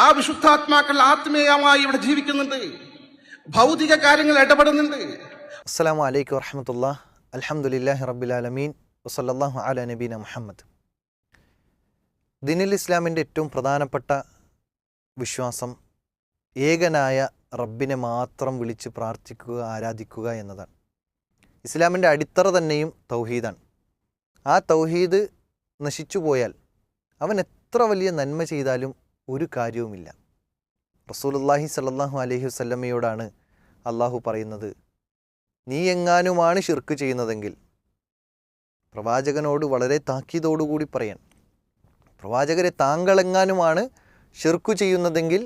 ആ വിശുദ്ധാത്മാക്കൾ ആത്മീയമായി ഇവിടെ ജീവിക്കുന്നുണ്ട്, ഭൗതിക കാര്യങ്ങൾ ഇടപെടുന്നുണ്ട്. അസ്സലാമു അലൈക്കും വറഹ്മത്തുള്ളാഹി. അൽഹംദുലില്ലാഹി റബ്ബിൽ ആലമീൻ വസല്ലല്ലാഹു അലാ നബീന മുഹമ്മദ്. ദീനുൽ ഇസ്ലാമിൻ്റെ ഏറ്റവും പ്രധാനപ്പെട്ട വിശ്വാസം ഏകനായ റബ്ബിനെ മാത്രം വിളിച്ച് പ്രാർത്ഥിക്കുക, ആരാധിക്കുക എന്നതാണ്. ഇസ്ലാമിൻ്റെ അടിത്തറ തന്നെയും തൗഹീദാണ്. ആ തൗഹീദ് നശിച്ചു പോയാൽ അവൻ എത്ര വലിയ നന്മ ചെയ്താലും ഒരു കാര്യവുമില്ല. റസൂലുള്ളാഹി സ്വല്ലല്ലാഹു അലൈഹി വസല്ലമയോടാണ് അള്ളാഹു പറയുന്നത്, നീ എങ്ങാനുമാണ് ശിർക്ക് ചെയ്യുന്നതെങ്കിൽ, പ്രവാചകനോട് വളരെ താക്കീതോടുകൂടി പറയാൻ, പ്രവാചകരെ താങ്കളെങ്ങാനുമാണ് ശിർക്ക് ചെയ്യുന്നതെങ്കിൽ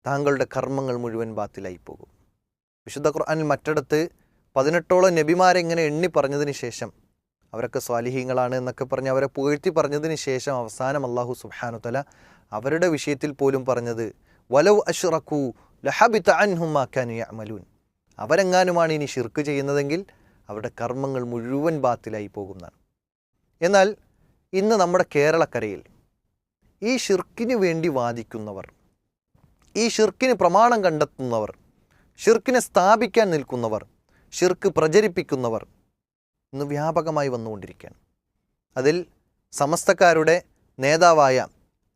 താങ്കളുടെ കർമ്മങ്ങൾ മുഴുവൻ ബാത്തിലായി പോകും. വിശുദ്ധ ഖുർആനിൽ മറ്റിടത്ത് 18ഓളം നബിമാരെ ഇങ്ങനെ എണ്ണി പറഞ്ഞതിന് ശേഷം, അവരൊക്കെ സ്വാലിഹീങ്ങളാണ് എന്നൊക്കെ പറഞ്ഞ് അവരെ പുകഴ്ത്തി പറഞ്ഞതിന് ശേഷം അവസാനം അള്ളാഹു സുബ്ഹാനഹു തആല അവരുടെ വിഷയത്തിൽ പോലും പറഞ്ഞത് വലൗ അശ്റകൂ ലഹബിത അൻഹും മാ കാനൂ യഅമലൂൻ, അവരെങ്ങാനുമാണ് ഇനി ശിർക്ക് ചെയ്യുന്നതെങ്കിൽ അവരുടെ കർമ്മങ്ങൾ മുഴുവൻ ബാത്തിലായി പോകുന്നതാണ്. എന്നാൽ ഇന്ന് നമ്മുടെ കേരളക്കരയിൽ ഈ ഷിർക്കിന് വേണ്ടി വാദിക്കുന്നവർ, ഈ ഷിർക്കിന് പ്രമാണം കണ്ടെത്തുന്നവർ, ഷിർക്കിനെ സ്ഥാപിക്കാൻ നിൽക്കുന്നവർ, ഷിർക്ക് പ്രചരിപ്പിക്കുന്നവർ ഇന്ന് വ്യാപകമായി വന്നുകൊണ്ടിരിക്കുകയാണ്. അതിൽ സമസ്തക്കാരുടെ നേതാവായ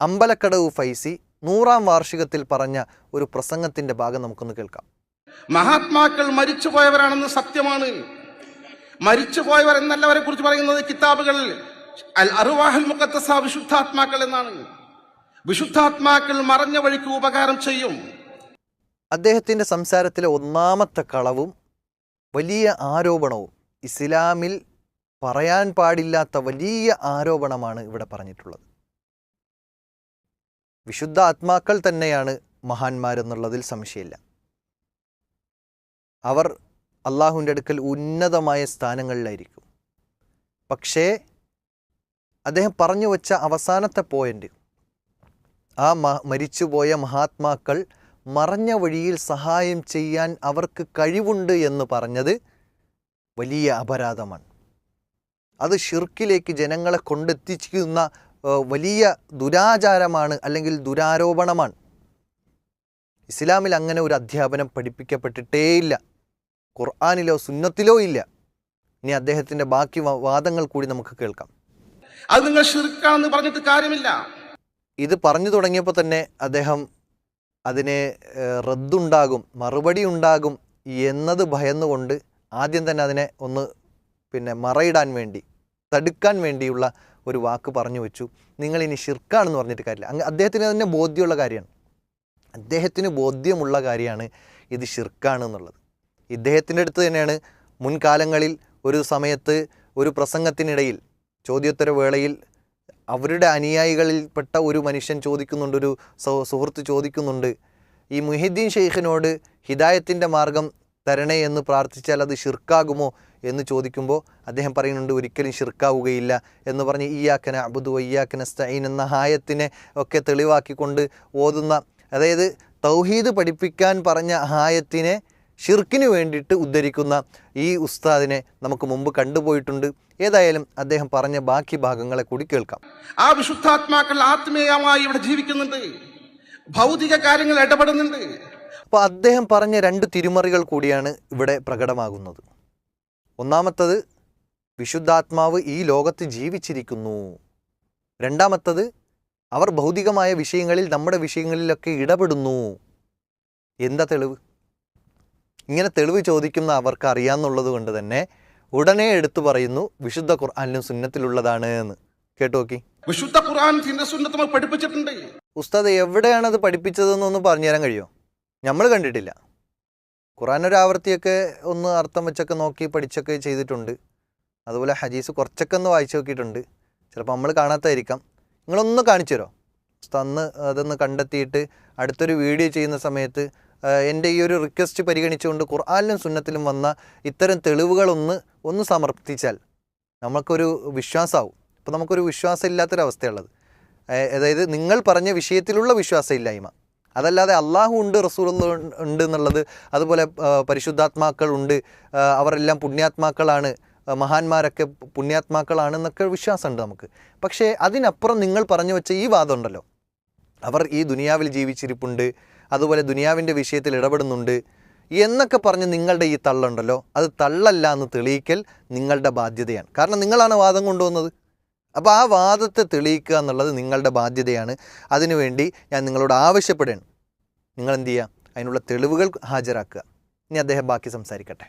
അമ്പലക്കടവ് ഫൈസി 100ാം വാർഷികത്തിൽ പറഞ്ഞ ഒരു പ്രസംഗത്തിൻ്റെ ഭാഗം നമുക്കൊന്ന് കേൾക്കാം. മഹാത്മാക്കൾ മരിച്ചുപോയവരാണെന്ന് സത്യമാണ്. മരിച്ചുപോയവർ എന്നല്ല അവരെ കുറിച്ച് പറയുന്നത് കിതാബുകളിൽ അൽ അർവാഹുൽ മുഖദ്ദസ, വിശുദ്ധാത്മാക്കൾ എന്നാണ്. വിശുദ്ധാത്മാക്കൾ മറഞ്ഞ വഴിക്ക് ഉപകാരം ചെയ്യും. അദ്ദേഹത്തിൻ്റെ സംസാരത്തിലെ ഒന്നാമത്തെ കളവും വലിയ ആരോപണവും, ഇസ്ലാമിൽ പറയാൻ പാടില്ലാത്ത വലിയ ആരോപണമാണ് ഇവിടെ പറഞ്ഞിട്ടുള്ളത്. വിശുദ്ധ ആത്മാക്കൾ തന്നെയാണ് മഹാന്മാരെന്നുള്ളതിൽ സംശയമില്ല. അവർ അള്ളാഹുവിൻ്റെ അടുക്കൽ ഉന്നതമായ സ്ഥാനങ്ങളിലായിരിക്കും. പക്ഷേ അദ്ദേഹം പറഞ്ഞു വച്ച അവസാനത്തെ പോയിൻ്റ്, ആ മരിച്ചുപോയ മഹാത്മാക്കൾ മറഞ്ഞ വഴിയിൽ സഹായം ചെയ്യാൻ അവർക്ക് കഴിവുണ്ട് എന്ന് പറഞ്ഞത് വലിയ അപരാധമാണ്. അത് ഷിർക്കിലേക്ക് ജനങ്ങളെ കൊണ്ടെത്തിക്കുന്ന വലിയ ദുരാചാരമാണ്, അല്ലെങ്കിൽ ദുരാരോപണമാണ്. ഇസ്ലാമിൽ അങ്ങനെ ഒരു അധ്യാപനം പഠിപ്പിക്കപ്പെട്ടിട്ടേയില്ല, ഖുർആനിലോ സുന്നത്തിലോ ഇല്ല. ഇനി അദ്ദേഹത്തിൻ്റെ ബാക്കി വാദങ്ങൾ കൂടി നമുക്ക് കേൾക്കാം. അത് നിങ്ങൾ ഷിർക്കാണെന്ന് പറഞ്ഞിട്ട് കാര്യമില്ല. ഇത് പറഞ്ഞു തുടങ്ങിയപ്പോൾ തന്നെ അദ്ദേഹം അതിനെ റദ്ദുണ്ടാകും, മറുപടി ഉണ്ടാകും എന്നത് ഭയന്നുകൊണ്ട് ആദ്യം തന്നെ അതിനെ ഒന്ന് മറയിടാൻ വേണ്ടി, തടുക്കാൻ വേണ്ടിയുള്ള ഒരു വാക്ക് പറഞ്ഞു വെച്ചു. നിങ്ങളിനി ഷിർക്കാണെന്ന് പറഞ്ഞിട്ട് കാര്യമില്ല. അദ്ദേഹത്തിന് തന്നെ ബോധ്യമുള്ള കാര്യമാണ്, അദ്ദേഹത്തിന് ബോധ്യമുള്ള കാര്യമാണ് ഇത് ഷിർക്കാണ് എന്നുള്ളത്. ഇദ്ദേഹത്തിൻ്റെ അടുത്ത് തന്നെയാണ് മുൻകാലങ്ങളിൽ ഒരു സമയത്ത് ഒരു പ്രസംഗത്തിനിടയിൽ ചോദ്യോത്തര വേളയിൽ അവരുടെ അനുയായികളിൽപ്പെട്ട ഒരു മനുഷ്യൻ ചോദിക്കുന്നുണ്ട്, ഒരു സുഹൃത്ത് ചോദിക്കുന്നുണ്ട്, ഈ മുഹിദ്ദീൻ ഷെയ്ഖിനോട് ഹിദായത്തിൻ്റെ മാർഗം തരണേ എന്ന് പ്രാർത്ഥിച്ചാൽ അത് ഷിർക്കാകുമോ എന്ന് ചോദിക്കുമ്പോൾ അദ്ദേഹം പറയുന്നുണ്ട്, ഒരിക്കലും ഷിർക്കാവുകയില്ല എന്ന് പറഞ്ഞ് ഇയ്യാക നഅ്ബുദു വഇയ്യാക നസ്തഈൻ എന്ന ആയത്തിനെ ഒക്കെ തെളിവാക്കിക്കൊണ്ട് ഓതുന്ന, അതായത് തൗഹീദ് പഠിപ്പിക്കാൻ പറഞ്ഞ ആയത്തിനെ ഷിർക്കിന് വേണ്ടിയിട്ട് ഉദ്ധരിക്കുന്ന ഈ ഉസ്താദിനെ നമുക്ക് മുമ്പ് കണ്ടുപോയിട്ടുണ്ട്. ഏതായാലും അദ്ദേഹം പറഞ്ഞ ബാക്കി ഭാഗങ്ങളെ കൂടി കേൾക്കാം. ആ വിശുദ്ധാത്മാക്കൾ ആത്മീയമായി ഇവിടെ ജീവിക്കുന്നുണ്ട്, ഭൗതിക കാര്യങ്ങൾ ഇടപെടുന്നുണ്ട്. അപ്പോൾ അദ്ദേഹം പറഞ്ഞ 2 തിരുമറികൾ കൂടിയാണ് ഇവിടെ പ്രകടമാകുന്നത്. ഒന്നാമത്തത്, വിശുദ്ധാത്മാവ് ഈ ലോകത്ത് ജീവിച്ചിരിക്കുന്നു. രണ്ടാമത്തത്, അവർ ഭൗതികമായ വിഷയങ്ങളിൽ, നമ്മുടെ വിഷയങ്ങളിലൊക്കെ ഇടപെടുന്നു. എന്താ തെളിവ്? ഇങ്ങനെ തെളിവ് ചോദിക്കുന്ന അവർക്ക് അറിയാമെന്നുള്ളത് കൊണ്ട് തന്നെ ഉടനെ എടുത്തു പറയുന്നു വിശുദ്ധ ഖുർആനിലും സുന്നത്തിലുള്ളതാണ് എന്ന്. കേട്ടു നോക്കി. വിശുദ്ധ ഖുർആൻ സുന്നത്ത് പഠിപ്പിച്ചിട്ടുണ്ട്. ഉസ്താദ് എവിടെയാണത് പഠിപ്പിച്ചതെന്നൊന്ന് പറഞ്ഞുതരാൻ കഴിയുമോ? നമ്മൾ കണ്ടിട്ടില്ല. ഖുർആൻ ഒരു ആവർത്തിയൊക്കെ ഒന്ന് അർത്ഥം വെച്ചൊക്കെ നോക്കി പഠിച്ചൊക്കെ ചെയ്തിട്ടുണ്ട്. അതുപോലെ ഹദീസ് കുറച്ചൊക്കെ ഒന്ന് വായിച്ചു നോക്കിയിട്ടുണ്ട്. ചിലപ്പോൾ നമ്മൾ കാണാത്തായിരിക്കാം. നിങ്ങളൊന്ന് കാണിച്ചു തരുമോ ഉസ്താദ്? അന്ന് അതൊന്ന് കണ്ടെത്തിയിട്ട് അടുത്തൊരു വീഡിയോ ചെയ്യുന്ന സമയത്ത് എൻ്റെ ഈ ഒരു റിക്വസ്റ്റ് പരിഗണിച്ചുകൊണ്ട് ഖുർആനിലും സുന്നത്തിലും വന്ന ഇത്തരം തെളിവുകളൊന്ന് സമർപ്പിച്ചാൽ നമുക്കൊരു വിശ്വാസമാവും. ഇപ്പോൾ നമുക്കൊരു വിശ്വാസം ഇല്ലാത്തൊരവസ്ഥയുള്ളത്, അതായത് നിങ്ങൾ പറഞ്ഞ വിഷയത്തിലുള്ള വിശ്വാസമില്ലായ്മ, അതല്ലാതെ അള്ളാഹു ഉണ്ട്, റസൂലുള്ള ഉണ്ട് എന്നുള്ളത്, അതുപോലെ പരിശുദ്ധാത്മാക്കൾ ഉണ്ട്, അവരെല്ലാം പുണ്യാത്മാക്കളാണ്, മഹാന്മാരൊക്കെ പുണ്യാത്മാക്കളാണെന്നൊക്കെ വിശ്വാസമുണ്ട് നമുക്ക്. പക്ഷേ അതിനപ്പുറം നിങ്ങൾ പറഞ്ഞു വെച്ച ഈ വാദം ഉണ്ടല്ലോ, അവർ ഈ ദുനിയാവിൽ ജീവിച്ചിരിപ്പുണ്ട്, അതുപോലെ ദുനിയാവിൻ്റെ വിഷയത്തിൽ ഇടപെടുന്നുണ്ട് എന്നൊക്കെ പറഞ്ഞ് നിങ്ങളുടെ ഈ തള്ളുണ്ടല്ലോ, അത് തള്ളല്ല എന്ന് തെളിയിക്കൽ നിങ്ങളുടെ ബാധ്യതയാണ്. കാരണം നിങ്ങളാണ് വാദം കൊണ്ടുവന്നത്. അപ്പോൾ ആ വാദത്തെ തെളിയിക്കുക എന്നുള്ളത് നിങ്ങളുടെ ബാധ്യതയാണ്. അതിനുവേണ്ടി ഞാൻ നിങ്ങളോട് ആവശ്യപ്പെടുകയാണ്, നിങ്ങൾ എന്ത് ചെയ്യുക, അതിനുള്ള തെളിവുകൾ ഹാജരാക്കുക. ഇനി അദ്ദേഹം ബാക്കി സംസാരിക്കട്ടെ.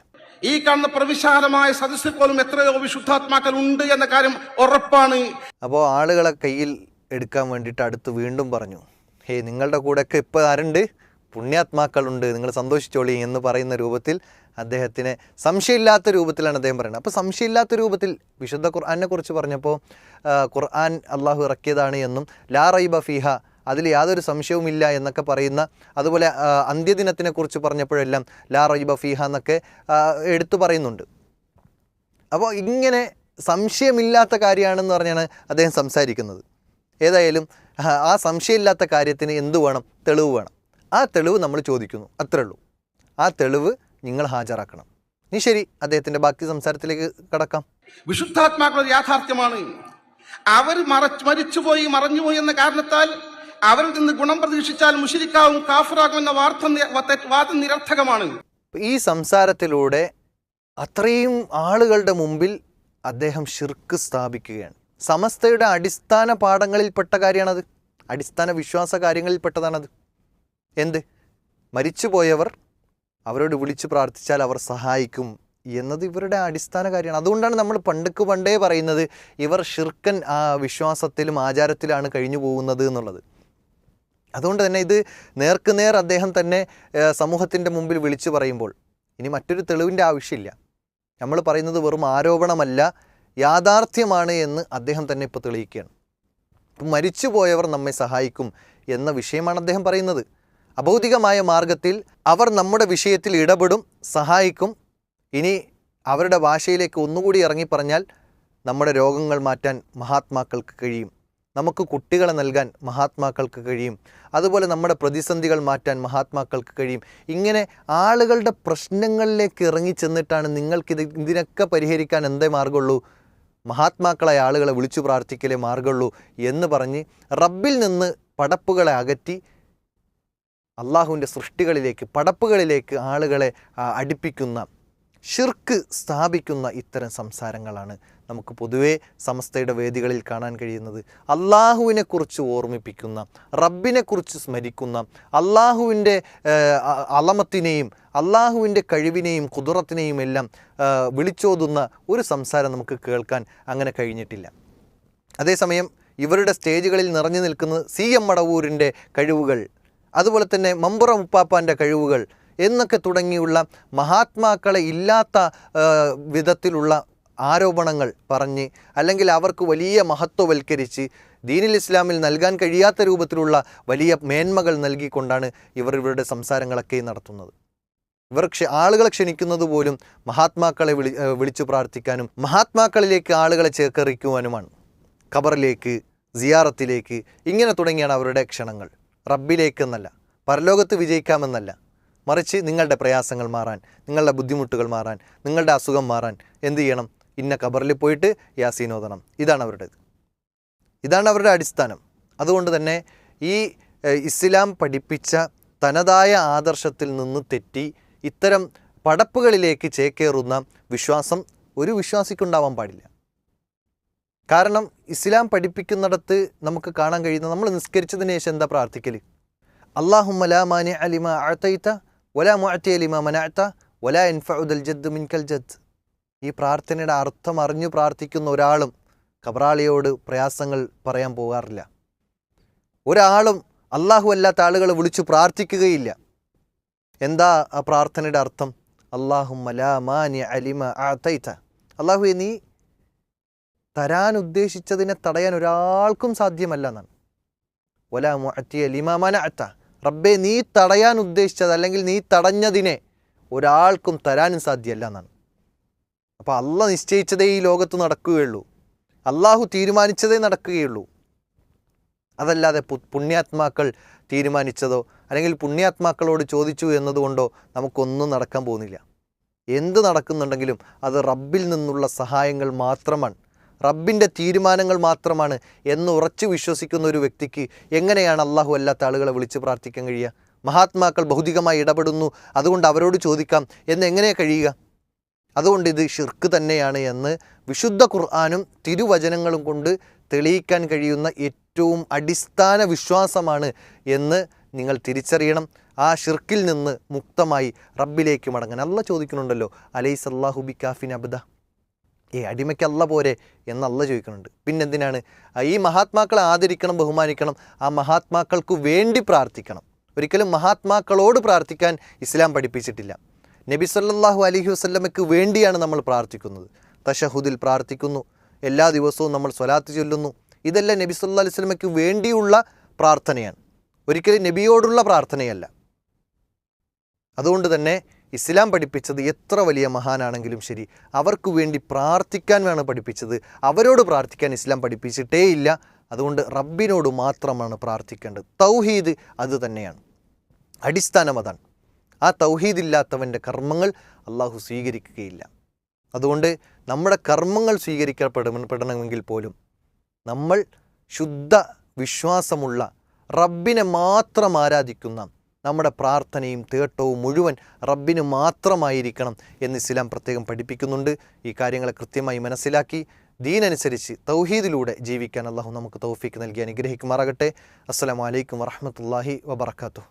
ഈ കാണുന്ന പ്രവിശാലമായ സദസ്സിൽ പോലും എത്രയോ വിശുദ്ധാത്മാക്കൾ ഉണ്ട് എന്ന കാര്യം ഉറപ്പാണ്. അപ്പോൾ ആളുകളെ കയ്യിൽ എടുക്കാൻ വേണ്ടിയിട്ട് അടുത്ത് വീണ്ടും പറഞ്ഞു, ഹേയ് നിങ്ങളുടെ കൂടെയൊക്കെ ഇപ്പോൾ ആരുണ്ട്, പുണ്യാത്മാക്കളുണ്ട്, നിങ്ങൾ സന്തോഷിച്ചോളി എന്ന് പറയുന്ന രൂപത്തിൽ അദ്ദേഹത്തിനെ സംശയമില്ലാത്ത രൂപത്തിലാണ് അദ്ദേഹം പറയുന്നത്. അപ്പോൾ സംശയമില്ലാത്ത രൂപത്തിൽ വിശുദ്ധ ഖുർആനെ കുറിച്ച് പറഞ്ഞപ്പോൾ ഖുർആൻ അള്ളാഹു ഇറക്കിയതാണ് എന്നും ലാ റൈബ ഫീഹ, അതിൽ യാതൊരു സംശയവുമില്ല എന്നൊക്കെ പറയുന്ന, അതുപോലെ അന്ത്യദിനത്തിനെക്കുറിച്ച് പറഞ്ഞപ്പോഴെല്ലാം ലാ റൈബ ഫീഹ എന്നൊക്കെ എടുത്തു പറയുന്നുണ്ട്. അപ്പോൾ ഇങ്ങനെ സംശയമില്ലാത്ത കാര്യമാണെന്ന് പറഞ്ഞാണ് അദ്ദേഹം സംസാരിക്കുന്നത്. ഏതായാലും ആ സംശയമില്ലാത്ത കാര്യത്തിന് എന്തു വേണം, തെളിവ് വേണം. ആ തെളിവ് നമ്മൾ ചോദിക്കുന്നു, അത്രേ ഉള്ളൂ. ആ തെളിവ് നിങ്ങൾ ഹാജരാക്കണം. ഇനി ശരി, അദ്ദേഹത്തിൻ്റെ ബാക്കി സംസാരത്തിലേക്ക് കടക്കാം. വിശുദ്ധാത്മാക്കൾ യാഥാർത്ഥ്യമാണ്. അവർ മരിച്ചുപോയി മറഞ്ഞുപോയി എന്ന കാരണത്താൽ അവരിൽ നിന്ന് ഗുണം പ്രതീക്ഷിച്ചാൽ മുശ്രിക്കാവും കാഫിറാകും എന്ന വാദം നിരർത്ഥകമാണ്. ഈ സംസാരത്തിലൂടെ അത്രയും ആളുകളുടെ മുമ്പിൽ അദ്ദേഹം ശിർക്ക് സ്ഥാപിക്കുകയാണ്. സമസ്തയുടെ അടിസ്ഥാന പാഠങ്ങളിൽപ്പെട്ട കാര്യമാണത്, അടിസ്ഥാന വിശ്വാസ കാര്യങ്ങളിൽപ്പെട്ടതാണത്. എന്ത്? മരിച്ചുപോയവർ അവരോട് വിളിച്ചു പ്രാർത്ഥിച്ചാൽ അവർ സഹായിക്കും എന്നത് ഇവരുടെ അടിസ്ഥാന കാര്യമാണ്. അതുകൊണ്ടാണ് നമ്മൾ പണ്ടേ പറയുന്നത് ഇവർ ഷിർക്കൻ വിശ്വാസത്തിലും ആചാരത്തിലാണ് കഴിഞ്ഞു പോകുന്നത് എന്നുള്ളത്. അതുകൊണ്ട് തന്നെ ഇത് നേർക്കുനേർ അദ്ദേഹം തന്നെ സമൂഹത്തിൻ്റെ മുമ്പിൽ വിളിച്ചു പറയുമ്പോൾ ഇനി മറ്റൊരു തെളിവിൻ്റെ ആവശ്യമില്ല. നമ്മൾ പറയുന്നത് വെറും ആരോപണമല്ല, യാഥാർത്ഥ്യമാണ് എന്ന് അദ്ദേഹം തന്നെ ഇപ്പോൾ തെളിയിക്കുകയാണ്. ഇപ്പം മരിച്ചുപോയവർ നമ്മെ സഹായിക്കും എന്ന വിഷയമാണ് അദ്ദേഹം പറയുന്നത്. അഭൗതികമായ മാർഗത്തിൽ അവർ നമ്മുടെ വിഷയത്തിൽ ഇടപെടും, സഹായിക്കും. ഇനി അവരുടെ ഭാഷയിലേക്ക് ഒന്നുകൂടി ഇറങ്ങി പറഞ്ഞാൽ നമ്മുടെ രോഗങ്ങൾ മാറ്റാൻ മഹാത്മാക്കൾക്ക് കഴിയും, നമുക്ക് കുട്ടികളെ നൽകാൻ മഹാത്മാക്കൾക്ക് കഴിയും, അതുപോലെ നമ്മുടെ പ്രതിസന്ധികൾ മാറ്റാൻ മഹാത്മാക്കൾക്ക് കഴിയും. ഇങ്ങനെ ആളുകളുടെ പ്രശ്നങ്ങളിലേക്ക് ഇറങ്ങി ചെന്നിട്ടാണ് ഇതിനൊക്കെ പരിഹരിക്കാൻ എന്തേ മാർഗമുള്ളൂ, മഹാത്മാക്കളായ ആളുകളെ വിളിച്ചു പ്രാർത്ഥിക്കലേ മാർഗമുള്ളൂ എന്ന് പറഞ്ഞ് റബ്ബിൽ നിന്ന് പടപ്പുകളെ അകറ്റി അള്ളാഹുവിൻ്റെ സൃഷ്ടികളിലേക്ക്, പടപ്പുകളിലേക്ക് ആളുകളെ അടുപ്പിക്കുന്ന, ഷിർക്ക് സ്ഥാപിക്കുന്ന ഇത്തരം സംസാരങ്ങളാണ് നമുക്ക് പൊതുവേ സമസ്തയുടെ വേദികളിൽ കാണാൻ കഴിയുന്നത്. അള്ളാഹുവിനെക്കുറിച്ച് ഓർമ്മിപ്പിക്കുന്ന, റബ്ബിനെക്കുറിച്ച് സ്മരിക്കുന്ന, അള്ളാഹുവിൻ്റെ അളമത്തിനെയും അള്ളാഹുവിൻ്റെ കഴിവിനെയും ഖുദ്റത്തിനെയും എല്ലാം വിളിച്ചോതുന്ന ഒരു സംസാരം നമുക്ക് കേൾക്കാൻ അങ്ങനെ കഴിഞ്ഞിട്ടില്ല. അതേസമയം ഇവരുടെ സ്റ്റേജുകളിൽ നിറഞ്ഞു നിൽക്കുന്നത് CM മടവൂരിൻ്റെ കഴിവുകൾ, അതുപോലെ തന്നെ മമ്പുറ മുപ്പാപ്പാൻ്റെ കഴിവുകൾ എന്നൊക്കെ തുടങ്ങിയുള്ള മഹാത്മാക്കളെ ഇല്ലാത്ത വിധത്തിലുള്ള ആരോപണങ്ങൾ പറഞ്ഞ്, അല്ലെങ്കിൽ അവർക്ക് വലിയ മഹത്വവൽക്കരിച്ച് ദീനുൽ ഇസ്ലാമിൽ നൽകാൻ കഴിയാത്ത രൂപത്തിലുള്ള വലിയ മേന്മകൾ നൽകിക്കൊണ്ടാണ് ഇവരുടെ സംസാരങ്ങളൊക്കെ നടത്തുന്നത്. ഇവർ ആളുകളെ ക്ഷണിക്കുന്നത് പോലും മഹാത്മാക്കളെ വിളിച്ചു പ്രാർത്ഥിക്കാനും മഹാത്മാക്കളിലേക്ക് ആളുകളെ ചേക്കേറിക്കുവാനുമാണ്. ഖബറിലേക്ക്, സിയാറത്തിലേക്ക്, ഇങ്ങനെ തുടങ്ങിയാണ് അവരുടെ ക്ഷണങ്ങൾ. റബ്ബിലേക്കെന്നല്ല, പരലോകത്ത് വിജയിക്കാമെന്നല്ല, മറിച്ച് നിങ്ങളുടെ പ്രയാസങ്ങൾ മാറാൻ, നിങ്ങളുടെ ബുദ്ധിമുട്ടുകൾ മാറാൻ, നിങ്ങളുടെ അസുഖം മാറാൻ എന്ത് ചെയ്യണം? ഇന്ന ഖബറിൽ പോയിട്ട് യാസീൻ ഓതണം. ഇതാണ് അവരുടെ അടിസ്ഥാനം. അതുകൊണ്ട് തന്നെ ഈ ഇസ്ലാം പഠിപ്പിച്ച തനതായ ആദർശത്തിൽ നിന്ന് തെറ്റി ഇത്തരം പടപ്പുകളിലേക്ക് ചേക്കേറുന്ന വിശ്വാസം ഒരു വിശ്വാസിക്കുണ്ടാവാൻ പാടില്ല. കാരണം ഇസ്ലാം പഠിപ്പിക്കുന്നിടത്ത് നമുക്ക് കാണാൻ കഴിയുന്ന, നമ്മൾ നിസ്കരിച്ചതിന് ശേഷം എന്താ പ്രാർത്ഥിക്കൽ? അല്ലാഹുമ്മ ലാ മാനിഅ ലിമാ അഅതൈത വലാ മുഅതിയ ലിമാ മനഅത വലാ യൻഫഉ ദൽ ജദ്ദു മിൻകൽ ജദ്ദ്. ഈ പ്രാർത്ഥനയുടെ അർത്ഥം അറിഞ്ഞു പ്രാർത്ഥിക്കുന്ന ഒരാളും കബറാളിയോട് പ്രയാസങ്ങൾ പറയാൻ പോകാറില്ല. ഒരാളും അള്ളാഹു അല്ലാത്ത ആളുകളെ വിളിച്ചു പ്രാർത്ഥിക്കുകയില്ല. എന്താ ആ പ്രാർത്ഥനയുടെ അർത്ഥം? അല്ലാഹുമ്മ ലാ മാനിഅ ലിമാ അഅതൈത, അള്ളാഹുവേ നീ തരാൻ ഉദ്ദേശിച്ചതിനെ തടയാൻ ഒരാൾക്കും സാധ്യമല്ല എന്നാണ്. വലാ മുഅതിയ ലിമാ മനഅത, റബ്ബേ നീ തടയാൻ ഉദ്ദേശിച്ചത് അല്ലെങ്കിൽ നീ തടഞ്ഞതിനെ ഒരാൾക്കും തരാനും സാധ്യമല്ല എന്നാണ്. അപ്പോൾ അള്ളാഹ് നിശ്ചയിച്ചതേ ഈ ലോകത്ത് നടക്കുകയുള്ളൂ, അള്ളാഹു തീരുമാനിച്ചതേ നടക്കുകയുള്ളൂ. അതല്ലാതെ പുണ്യാത്മാക്കൾ തീരുമാനിച്ചതോ അല്ലെങ്കിൽ പുണ്യാത്മാക്കളോട് ചോദിച്ചു എന്നതുകൊണ്ടോ നമുക്കൊന്നും നടക്കാൻ പോകുന്നില്ല. എന്ത് നടക്കുന്നുണ്ടെങ്കിലും അത് റബ്ബിൽ നിന്നുള്ള സഹായങ്ങൾ മാത്രമാണ്. റബ്ബിൻ്റെ തീരുമാനങ്ങൾ മാത്രമാണ് എന്ന് ഉറച്ചു വിശ്വസിക്കുന്ന ഒരു വ്യക്തിക്ക് എങ്ങനെയാണ് അള്ളാഹു അല്ലാത്ത ആളുകളെ വിളിച്ച് പ്രാർത്ഥിക്കാൻ കഴിയുക? മഹാത്മാക്കൾ ഭൗതികമായി ഇടപെടുന്നു, അതുകൊണ്ട് അവരോട് ചോദിക്കാം എന്ന് എങ്ങനെ കഴിയുക? അതുകൊണ്ട് ഇത് ഷിർക്ക് തന്നെയാണ് എന്ന് വിശുദ്ധ ഖുർആനും തിരുവചനങ്ങളും കൊണ്ട് തെളിയിക്കാൻ കഴിയുന്ന ഏറ്റവും അടിസ്ഥാന വിശ്വാസമാണ് എന്ന് നിങ്ങൾ തിരിച്ചറിയണം. ആ ഷിർക്കിൽ നിന്ന് മുക്തമായി റബ്ബിലേക്ക് മടങ്ങാൻ. അല്ലാഹ് ചോദിക്കുന്നുണ്ടല്ലോ, അലൈസ് അല്ലാഹു ബികാഫിൻ അബ്ദ, അടിമയ്ക്ക് അല്ല പോരെ എന്ന് അല്ലാഹ് ചോദിക്കുന്നുണ്ട്. പിന്നെന്തിനാണ് ഈ മഹാത്മാക്കളെ ആദരിക്കണം, ബഹുമാനിക്കണം, ആ മഹാത്മാക്കൾക്ക് വേണ്ടി പ്രാർത്ഥിക്കണം. ഒരിക്കലും മഹാത്മാക്കളോട് പ്രാർത്ഥിക്കാൻ ഇസ്ലാം പഠിപ്പിച്ചിട്ടില്ല. നബി സല്ലല്ലാഹു അലൈഹി വസല്ലമയ്ക്ക് വേണ്ടിയാണ് നമ്മൾ പ്രാർത്ഥിക്കുന്നത്. തശഹുദിൽ പ്രാർത്ഥിക്കുന്നു, എല്ലാ ദിവസവും നമ്മൾ സ്വലാത്ത് ചൊല്ലുന്നു. ഇതെല്ലാം നബി സല്ലല്ലാഹു അലൈഹി വസല്ലമയ്ക്ക് വേണ്ടിയുള്ള പ്രാർത്ഥനയാണ്, ഒരിക്കലും നബിയോടുള്ള പ്രാർത്ഥനയല്ല. അതുകൊണ്ട് തന്നെ ഇസ്ലാം പഠിപ്പിച്ചത് എത്ര വലിയ മഹാനാണെങ്കിലും ശരി അവർക്ക് വേണ്ടി പ്രാർത്ഥിക്കാൻ വേണം പഠിപ്പിച്ചത്. അവരോട് പ്രാർത്ഥിക്കാൻ ഇസ്ലാം പഠിപ്പിച്ചിട്ടേ ഇല്ല. അതുകൊണ്ട് റബ്ബിനോട് മാത്രമാണ് പ്രാർത്ഥിക്കേണ്ടത്. തൗഹീദ് അത് തന്നെയാണ്, അടിസ്ഥാനം അതാണ്. ആ തൗഹീദ് ഇല്ലാത്തവൻ്റെ കർമ്മങ്ങൾ അള്ളാഹു സ്വീകരിക്കുകയില്ല. അതുകൊണ്ട് നമ്മുടെ കർമ്മങ്ങൾ സ്വീകരിക്കപ്പെടണമെങ്കിൽ പോലും നമ്മൾ ശുദ്ധ വിശ്വാസമുള്ള റബ്ബിനെ മാത്രം ആരാധിക്കുന്ന നമ്മുടെ പ്രാർത്ഥനയും തേട്ടവും മുഴുവൻ റബ്ബിന് മാത്രമായിരിക്കണം എന്ന് ഇസ്ലാം പ്രത്യേകം പഠിപ്പിക്കുന്നുണ്ട്. ഈ കാര്യങ്ങളെ കൃത്യമായി മനസ്സിലാക്കി ദീനനുസരിച്ച് തൗഹീദിലൂടെ ജീവിക്കാൻ അള്ളാഹു നമുക്ക് തൗഫീക്ക് നൽകി അനുഗ്രഹിക്കുമാറാകട്ടെ. അസ്സലാമു അലൈക്കും വറഹ്മത്തുള്ളാഹി വബറകാതുഹു.